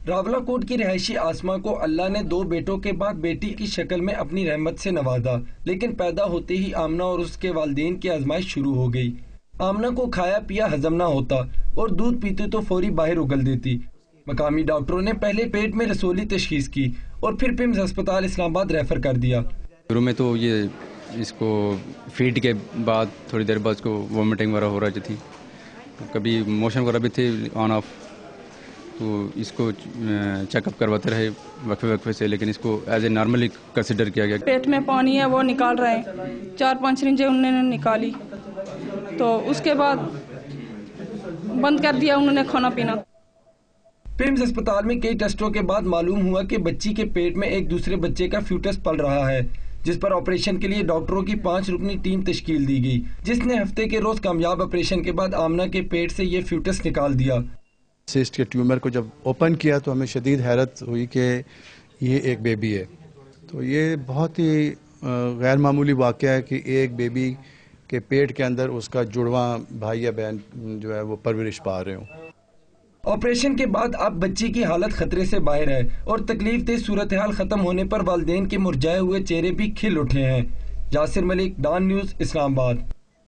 راولاکوٹ کی رہائشی آسما کو اللہ نے 2 بیٹوں کے بعد بیٹی کی شکل میں اپنی رحمت سے نوازا، لیکن پیدا ہوتے ہی آمنہ اور اس کے والدین کی آزمائش شروع ہو گئی۔ آمنہ کو کھایا پیا ہضم نہ ہوتا اور دودھ پیتے تو فوری باہر اگل دیتی۔ مقامی ڈاکٹروں نے پہلے پیٹ میں رسولی تشخیص کی اور پھر پمز ہسپتال اسلام آباد ریفر کر دیا۔ شروع میں تو اس کو فیڈ کے بعد تھوڑی دیر بعد اس کو وومٹنگ وغیرہ ہو رہی تھی، کبھی موشن وغیرہ بھی تھے آن آف، تو اس کو چیک اپ کرواتے رہے وقفے وقفے سے، لیکن اس کو ایز اے نارملی کنسیڈر کیا گیا۔ پیٹ میں پانی ہے وہ نکال رہے ہیں، 4-5 سرنجیں انہوں نے نکالی، تو اس کے بعد بند کر دیا انہوں نے کھانا پینا۔ پمز اسپتال میں کئی ٹیسٹوں کے بعد معلوم ہوا کہ بچی کے پیٹ میں ایک دوسرے بچے کا فیوٹس پل رہا ہے، جس پر آپریشن کے لیے ڈاکٹروں کی 5 رکنی ٹیم تشکیل دی گئی، جس نے ہفتے کے روز کامیاب آپریشن کے بعد آمنہ کے پیٹ سے یہ فیوٹس نکال دیا۔ سسٹ کے ٹیومر کو جب اوپن کیا تو ہمیں شدید حیرت ہوئی کہ یہ ایک بیبی ہے، تو یہ بہت ہی غیر معمولی واقعہ ہے کہ ایک بیبی کے پیٹ کے اندر اس کا جڑواں بھائی یا بہن جو ہے وہ پرورش پا رہے ہوں۔ آپریشن کے بعد اب بچی کی حالت خطرے سے باہر ہے اور تکلیف دہ صورتحال ختم ہونے پر والدین کے مرجھائے ہوئے چہرے بھی کھل اٹھے ہیں۔ یاسر ملک، ڈان نیوز، اسلام آباد۔